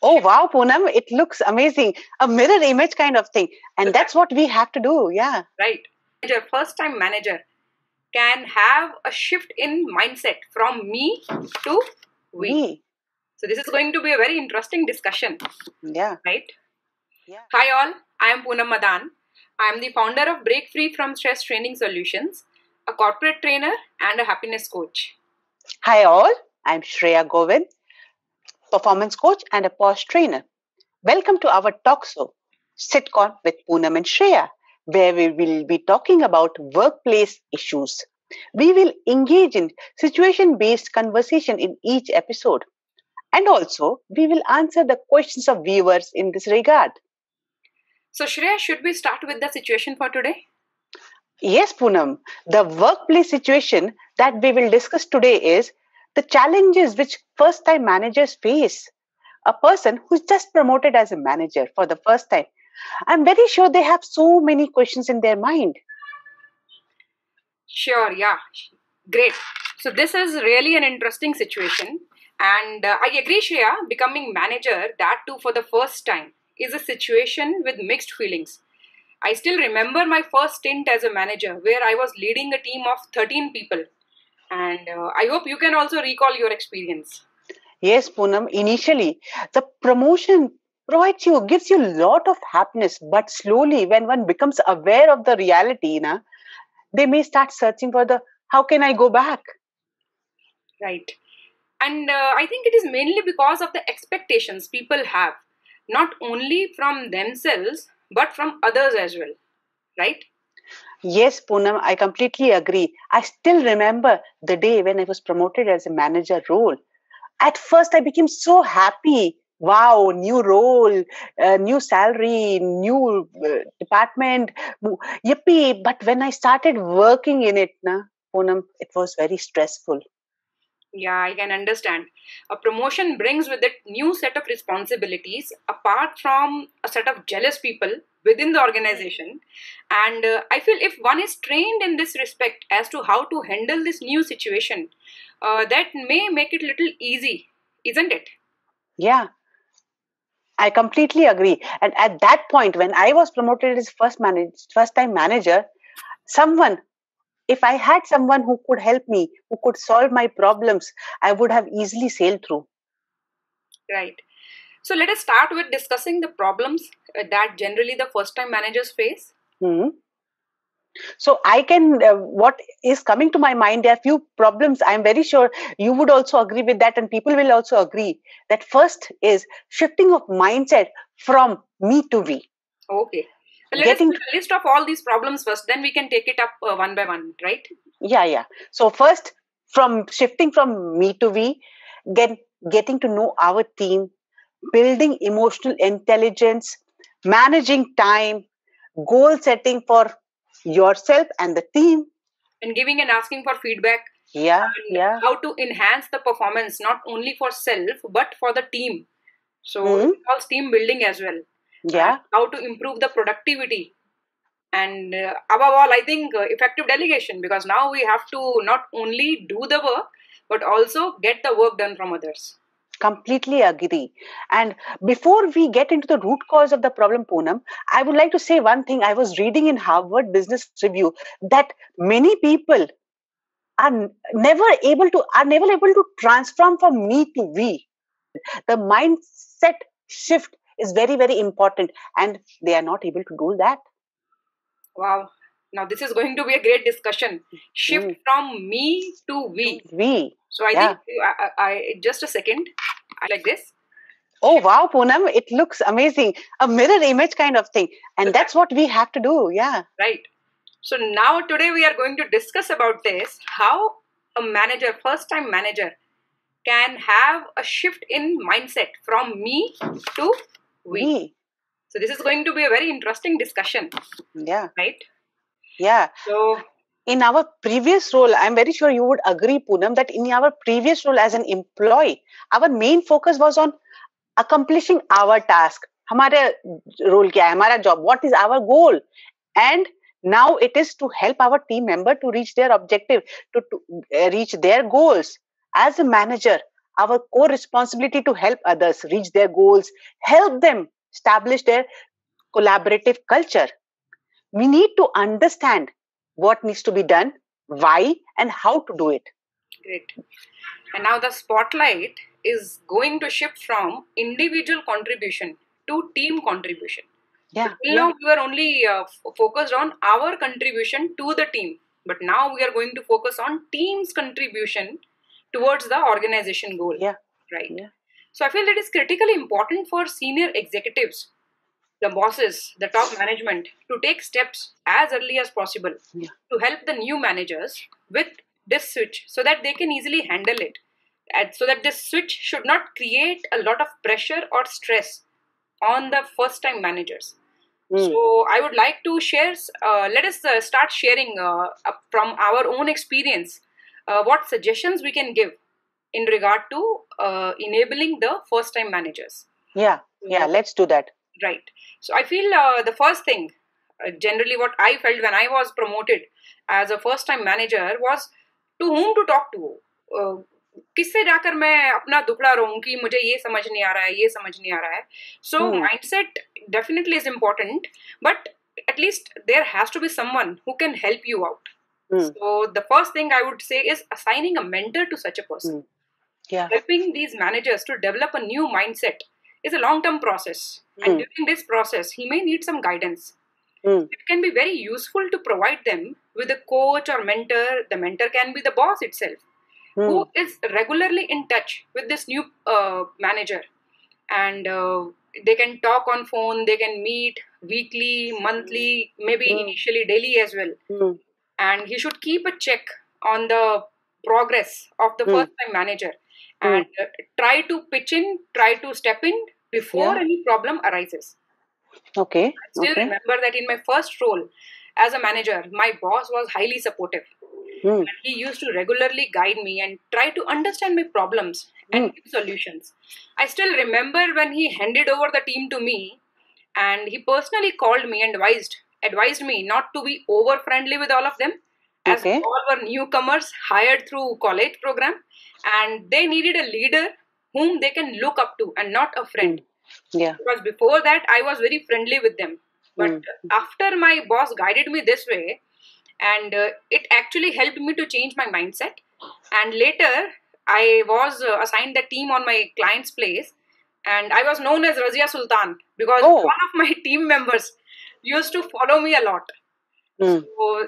Oh, wow, Poonam, it looks amazing. A mirror image kind of thing. And that's what we have to do. Yeah. Right. Manager, first time manager can have a shift in mindset from me to we. So this is going to be a very interesting discussion. Yeah. Right? Yeah. Hi all, I am Poonam Madaan. I am the founder of Break Free from Stress Training Solutions, a corporate trainer and a happiness coach. Hi all, I'm Shreya Govind, performance coach and a pause trainer. Welcome to our talk show, Sitconn with Poonam and Shreya, where we will be talking about workplace issues. We will engage in situation-based conversation in each episode. And also, we will answer the questions of viewers in this regard. So Shreya, should we start with the situation for today? Yes, Poonam. The workplace situation that we will discuss today is the challenges which first-time managers face. A person who's just promoted as a manager for the first time. I'm very sure they have so many questions in their mind. Sure, yeah. Great. So this is really an interesting situation. And I agree, Shreya, becoming manager, that too for the first time, is a situation with mixed feelings. I still remember my first stint as a manager where I was leading a team of 13 people. And I hope you can also recall your experience. Yes, Poonam, initially, the promotion gives you a lot of happiness, but slowly when one becomes aware of the reality, they may start searching for how can I go back? Right. And I think it is mainly because of the expectations people have, not only from themselves, but from others as well. Right? Yes, Poonam, I completely agree. I still remember the day when I was promoted as a manager role. At first, I became so happy. Wow, new role, new salary, new department. Yippee. But when I started working in it, Poonam, it was very stressful. Yeah, I can understand. A promotion brings with it new set of responsibilities apart from a set of jealous people within the organization. And I feel if one is trained in this respect as to how to handle this new situation, that may make it little easy, isn't it? Yeah, I completely agree. And at that point, when I was promoted as first time manager, if I had someone who could help me, who could solve my problems, I would have easily sailed through. Right. So let us start with discussing the problems that generally the first time managers face. Mm-hmm. So what is coming to my mind, there are few problems. I'm very sure you would also agree with that, and people will also agree that first is shifting of mindset from me to we. Okay. Let us make a list of all these problems first, then we can take it up one by one, right? Yeah. So first, from shifting from me to we, getting to know our team, building emotional intelligence, managing time, goal setting for yourself and the team. And giving and asking for feedback. Yeah. How to enhance the performance, not only for self, but for the team. So it involves team building as well. Yeah. How to improve the productivity. And above all, I think effective delegation, because now we have to not only do the work, but also get the work done from others. Completely agree. And before we get into the root cause of the problem, Poonam, I would like to say one thing. I was reading in Harvard Business Review that many people are never able to transform from me to we. The mindset shift is very, very important, and they are not able to do that. Wow. Now this is going to be a great discussion. Shift from me to we. So I think I just a second. Like this. Oh, wow, Poonam, it looks amazing. A mirror image kind of thing. And that's what we have to do. Yeah. Right. So now today we are going to discuss about this, how a manager, first time manager, can have a shift in mindset from me to we. So this is going to be a very interesting discussion. Yeah. Right? Yeah. So in our previous role, I'm very sure you would agree, Poonam, that in our previous role as an employee, our main focus was on accomplishing our task. हमारा role क्या है, हमारा job, what is our goal? And now it is to help our team member to reach their objective, to reach their goals. As a manager, our core responsibility to help others reach their goals, help them establish their collaborative culture. We need to understand what needs to be done, why, and how to do it. Great. And now the spotlight is going to shift from individual contribution to team contribution. Yeah. Till now, we were only focused on our contribution to the team. But now we are going to focus on team's contribution towards the organization goal. Yeah. Right. Yeah. So I feel it is critically important for senior executives, the bosses, the top management, to take steps as early as possible to help the new managers with this switch so that they can easily handle it. And so that this switch should not create a lot of pressure or stress on the first time managers. So I would like to share, let us start sharing from our own experience what suggestions we can give in regard to enabling the first time managers. Yeah, let's do that. Right. So I feel the first thing, generally what I felt when I was promoted as a first time manager was to whom to talk to. किससे जाकर मैं अपना दुखड़ा रहूं कि मुझे ये समझ नहीं आ रहा है, ये समझ नहीं आ रहा है. So mindset definitely is important, but at least there has to be someone who can help you out. So the first thing I would say is assigning a mentor to such a person. Helping these managers to develop a new mindset is a long-term process, and during this process he may need some guidance. It can be very useful to provide them with a coach or mentor. The mentor can be the boss itself, who is regularly in touch with this new manager, and they can talk on phone, they can meet weekly, monthly, maybe initially daily as well. And he should keep a check on the progress of the first time manager and try to pitch in, try to step in before any problem arises. Okay. I still remember that in my first role as a manager, my boss was highly supportive. And he used to regularly guide me and try to understand my problems and give solutions. I still remember when he handed over the team to me, and he personally called me and advised me not to be over friendly with all of them, as all were newcomers hired through college program, and they needed a leader whom they can look up to and not a friend. Because before that I was very friendly with them, but after my boss guided me this way, and it actually helped me to change my mindset. And later I was assigned the team on my client's place, and I was known as Razia Sultan because all of my team members used to follow me a lot. So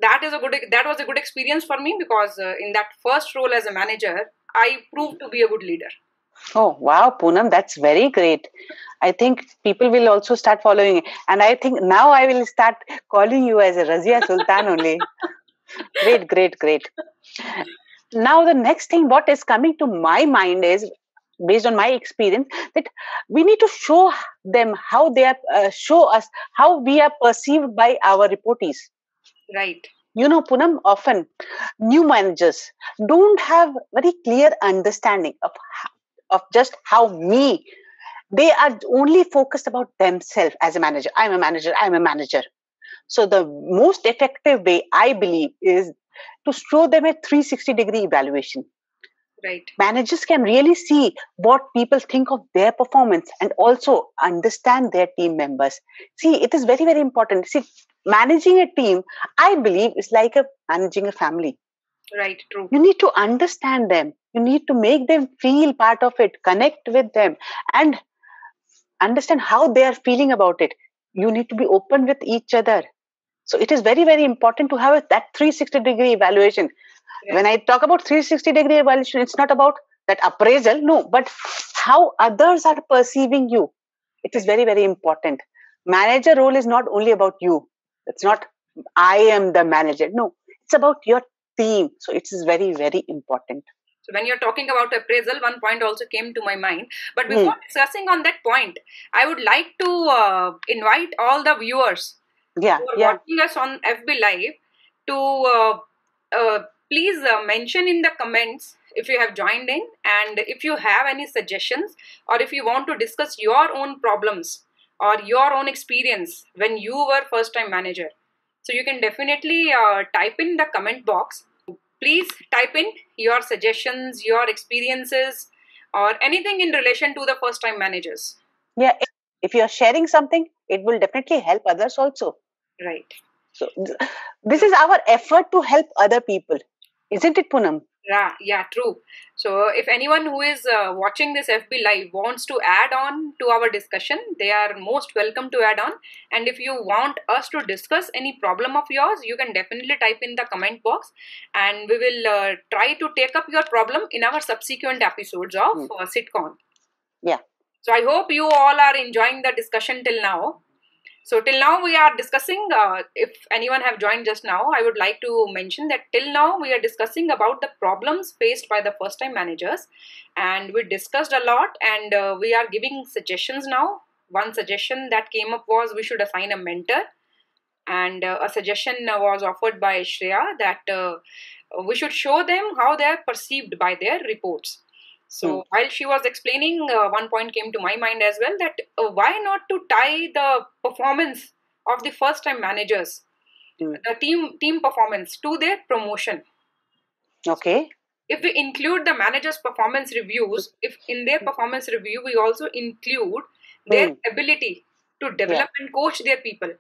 that was a good experience for me, because in that first role as a manager I proved to be a good leader. Oh, wow, Poonam, that's very great. I think people will also start following. And I think now I will start calling you as a Razia Sultan only. Great. Now, the next thing what is coming to my mind is, based on my experience, that we need to show them how they are, show us how we are perceived by our reportees. Right. You know, Poonam, often new managers don't have very clear understanding of just how they are only focused about themselves as a manager. I'm a manager. So the most effective way, I believe, is to show them a 360-degree evaluation. Right. Managers can really see what people think of their performance and also understand their team members. See, it is very, very important. See, managing a team, I believe, is like managing a family. Right, true. You need to understand them. You need to make them feel part of it, connect with them, and understand how they are feeling about it. You need to be open with each other. So it is very, very important to have that 360-degree evaluation. Yeah. When I talk about 360-degree evaluation, it's not about that appraisal, no, but how others are perceiving you. It is very, very important. Manager role is not only about you. It's not, I am the manager. No, it's about your team. So it is very, very important. So when you're talking about appraisal, one point also came to my mind. But before discussing on that point, I would like to invite all the viewers who are watching us on FB Live to please mention in the comments if you have joined in, and if you have any suggestions, or if you want to discuss your own problems or your own experience when you were first time manager. So you can definitely type in the comment box. please type in your suggestions, your experiences, or anything in relation to the first time managers. Yeah, if you are sharing something, it will definitely help others also. Right. So this is our effort to help other people, isn't it, Poonam? Yeah, true. So if anyone who is watching this FB live wants to add on to our discussion, they are most welcome to add on. And if you want us to discuss any problem of yours, you can definitely type in the comment box, and we will try to take up your problem in our subsequent episodes of Sitconn. Yeah. So I hope you all are enjoying the discussion till now. So till now we are discussing, if anyone have joined just now, I would like to mention that till now we are discussing about the problems faced by the first time managers, and we discussed a lot, and we are giving suggestions now. One suggestion that came up was we should assign a mentor, and a suggestion was offered by Shreya that we should show them how they are perceived by their reports. So while she was explaining, one point came to my mind as well, that why not to tie the performance of the first time managers, the team performance, to their promotion. Okay. If we include the managers' performance reviews, if in their performance review we also include their ability to develop and coach their people.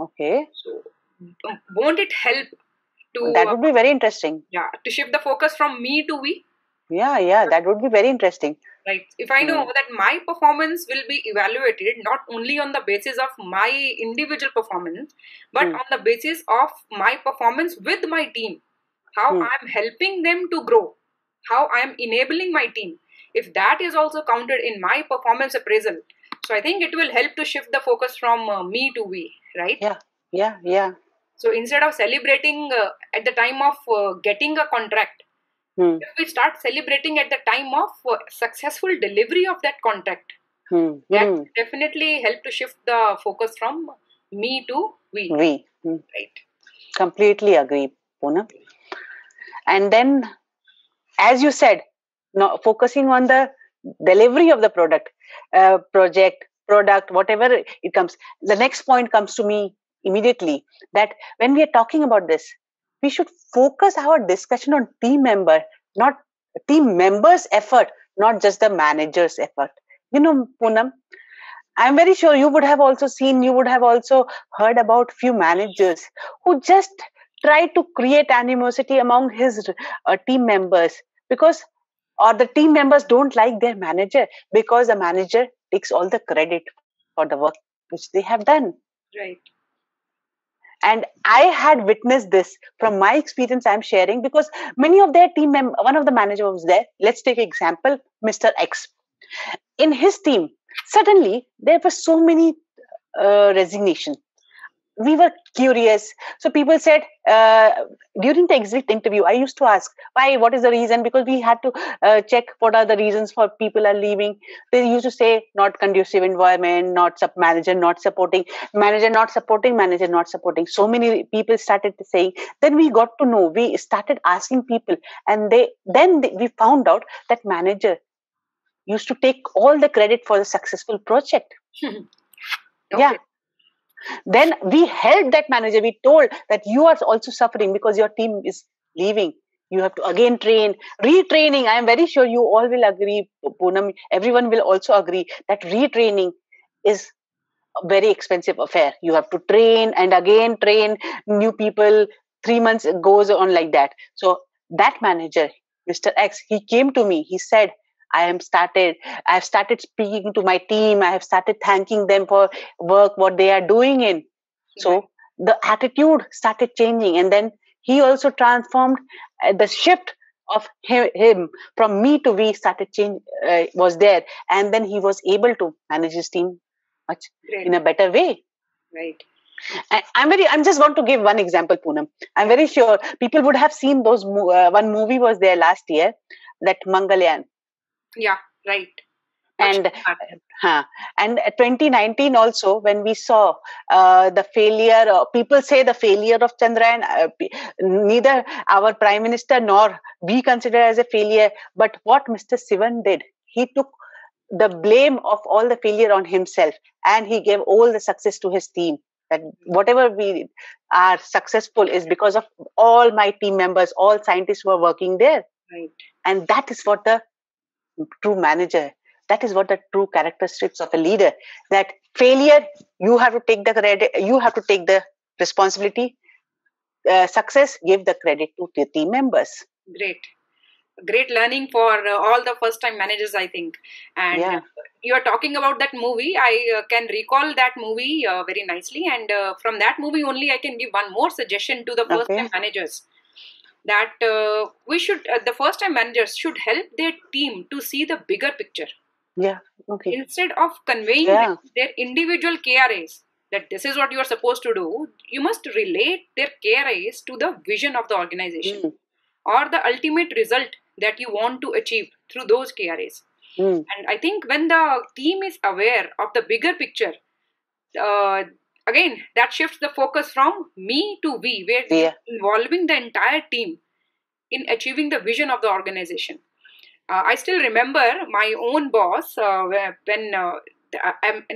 Okay. So won't it help to that would be very interesting. Yeah, to shift the focus from me to we? Yeah, that would be very interesting. Right. If I know that my performance will be evaluated not only on the basis of my individual performance, but on the basis of my performance with my team, how I'm helping them to grow, how I'm enabling my team, if that is also counted in my performance appraisal, so I think it will help to shift the focus from me to we, right? Yeah. So instead of celebrating at the time of getting a contract, if we start celebrating at the time of successful delivery of that contract, that definitely help to shift the focus from me to we. Right. Completely agree, Poonam. And then, as you said, focusing on the delivery of the product, whatever it comes. The next point comes to me immediately, that when we are talking about this, we should focus our discussion on team members' effort, not just the manager's effort. Poonam, I'm very sure you would have also heard about few managers who just try to create animosity among his team members, or the team members don't like their manager because the manager takes all the credit for the work which they have done. Right. And I had witnessed this from my experience I'm sharing, because many of their team members, one of the manager was there. Let's take example, Mr. X. In his team, suddenly there were so many resignation. We were curious. So people said, during the exit interview, I used to ask, why, what is the reason? Because we had to check what are the reasons for people are leaving. They used to say, not conducive environment, manager not supporting, manager not supporting, manager not supporting. So many people started saying. Then we got to know, we started asking people, and we found out that manager used to take all the credit for the successful project. Okay. Yeah. Then we helped that manager. We told that you are also suffering because your team is leaving. You have to again retraining. I am very sure you all will agree, Poonam. Everyone will also agree that retraining is a very expensive affair. You have to train and again train new people. 3 months goes on like that. So that manager, Mr. X, he came to me. He said, I've started speaking to my team. I have started thanking them for work, what they are doing in. So the attitude started changing. And then he also transformed. The shift of him from me to we started change, was there. And then he was able to manage his team much in a better way. Right. I'm just want to give one example, Poonam. I'm very sure people would have seen those. One movie was there last year, that Mangalyaan. Yeah, right. And 2019 also, when we saw the failure, people say the failure of Chandrayaan, neither our Prime Minister nor we consider as a failure, but what Mr. Sivan did, he took the blame of all the failure on himself, and he gave all the success to his team. that whatever we are successful is because of all my team members, all scientists who are working there. Right. And that is what the true manager, that is what the true characteristics of a leader, that failure, you have to take the credit, you have to take the responsibility. Success, give the credit to the team members. Great learning for all the first time managers, I think. And you are talking about that movie. I can recall that movie very nicely, and from that movie only I can give one more suggestion to the first time managers, that we should the first time managers should help their team to see the bigger picture. Instead of conveying their individual KRAs that this is what you are supposed to do, you must relate their KRAs to the vision of the organization or the ultimate result that you want to achieve through those KRAs. And I think when the team is aware of the bigger picture, again, that shifts the focus from me to we, where we are involving the entire team in achieving the vision of the organization. I still remember my own boss when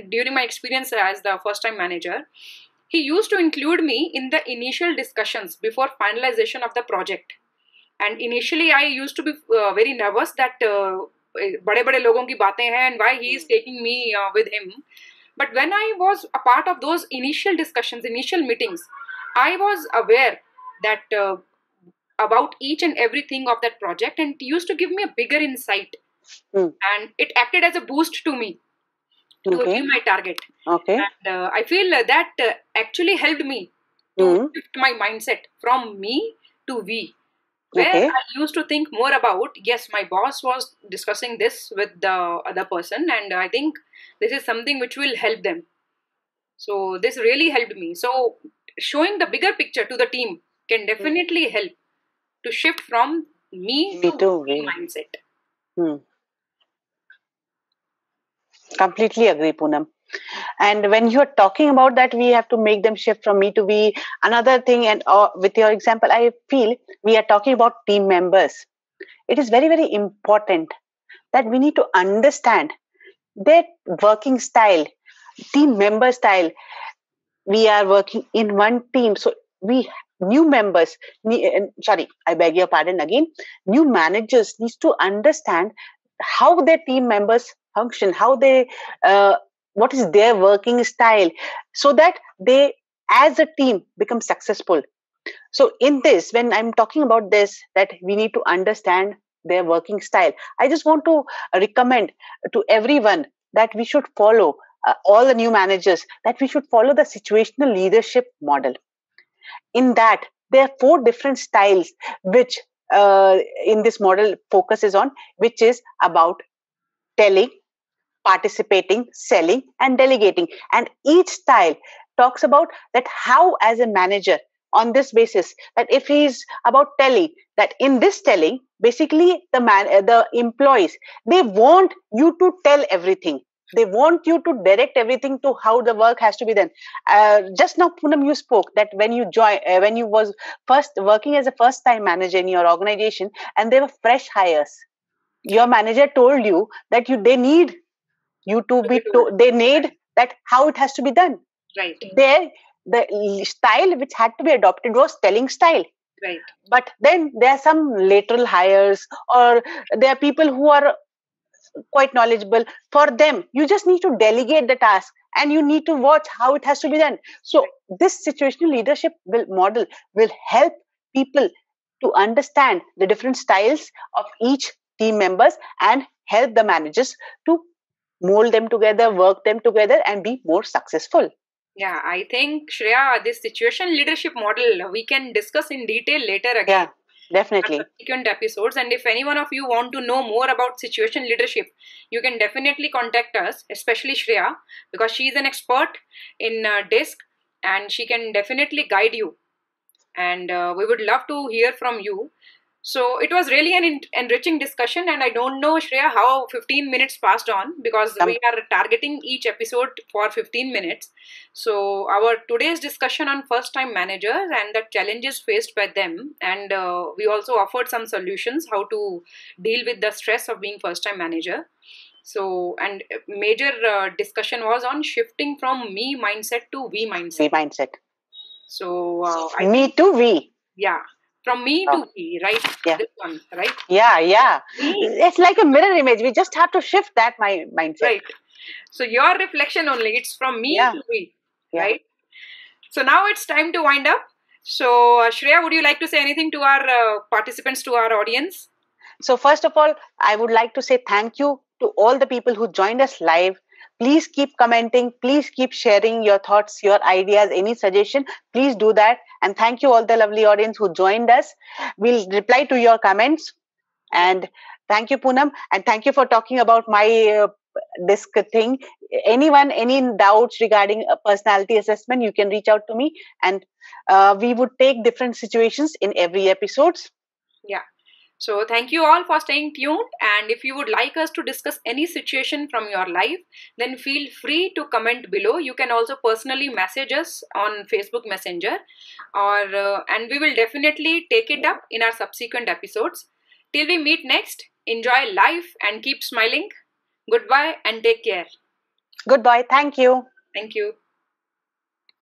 during my experience as the first time manager, he used to include me in the initial discussions before finalization of the project. And initially I used to be very nervous that bade logon ki baatein hain and why he is taking me with him. But when I was a part of those initial discussions, initial meetings, I was aware that about each and everything of that project, and it used to give me a bigger insight. And it acted as a boost to me to achieve my target. And I feel that actually helped me to shift my mindset from me to we. Where I used to think more about, yes, my boss was discussing this with the other person, and I think this is something which will help them. So this really helped me. So showing the bigger picture to the team can definitely help to shift from me to we mindset. Completely agree, Poonam. And when you're talking about that, we have to make them shift from me to we. Another thing, and with your example, I feel we are talking about team members. It is very, very important that we need to understand their working style, team member style. We are working in one team. So new members, sorry, I beg your pardon again, new managers need to understand how their team members function, how they, what is their working style, so that they as a team become successful. So in this, when I'm talking about this, that we need to understand their working style, I just want to recommend to everyone that we should follow, all the new managers, that we should follow the situational leadership model. In that, there are 4 different styles which in this model focuses on, which is about telling, participating, selling, and delegating. And each style talks about that how, as a manager, on this basis, that if he's about telling, that in this telling, basically the employees, they want you to tell everything. They want you to direct everything to how the work has to be done. Just now, Poonam, you spoke that when you joined, when you was first working as a first-time manager in your organization, and they were fresh hires. Your manager told you that they need you to be they need that how it has to be done. There, the style which had to be adopted was telling style. But then there are some lateral hires, or there are people who are quite knowledgeable. For them, you just need to delegate the task, and you need to watch how it has to be done. So this situational leadership model will help people to understand the different styles of each team members and help the managers to mold them together, work them together, and be more successful. Yeah, I think, Shreya, this situation leadership model we can discuss in detail later again. Yeah, definitely. Subsequent episodes. And if any one of you want to know more about situation leadership, you can definitely contact us, especially Shreya, because she is an expert in DISC and she can definitely guide you. And we would love to hear from you. So it was really an enriching discussion, and I don't know, Shreya, how 15 minutes passed on, because we are targeting each episode for 15 minutes. So our today's discussion on first-time managers and the challenges faced by them, and we also offered some solutions how to deal with the stress of being first-time manager. So, and major discussion was on shifting from me mindset to we mindset. We mindset. So, me to we. Yeah, from me to we, right? Yeah. This one, right? Yeah. Me. It's like a mirror image. We just have to shift that mindset. Right. So your reflection only. It's from me to we, right? So now it's time to wind up. So Shreya, would you like to say anything to our participants, to our audience? So first of all, I would like to say thank you to all the people who joined us live. Please keep commenting. Please keep sharing your thoughts, your ideas, any suggestion. Please do that. And thank you all the lovely audience who joined us. We'll reply to your comments. And thank you, Poonam. And thank you for talking about my disc thing. Anyone, any doubts regarding a personality assessment, you can reach out to me. And we would take different situations in every episodes. Yeah. So thank you all for staying tuned, and if you would like us to discuss any situation from your life, then feel free to comment below. You can also personally message us on Facebook Messenger, and we will definitely take it up in our subsequent episodes. Till we meet next, enjoy life and keep smiling. Goodbye and take care. Goodbye. Thank you. Thank you.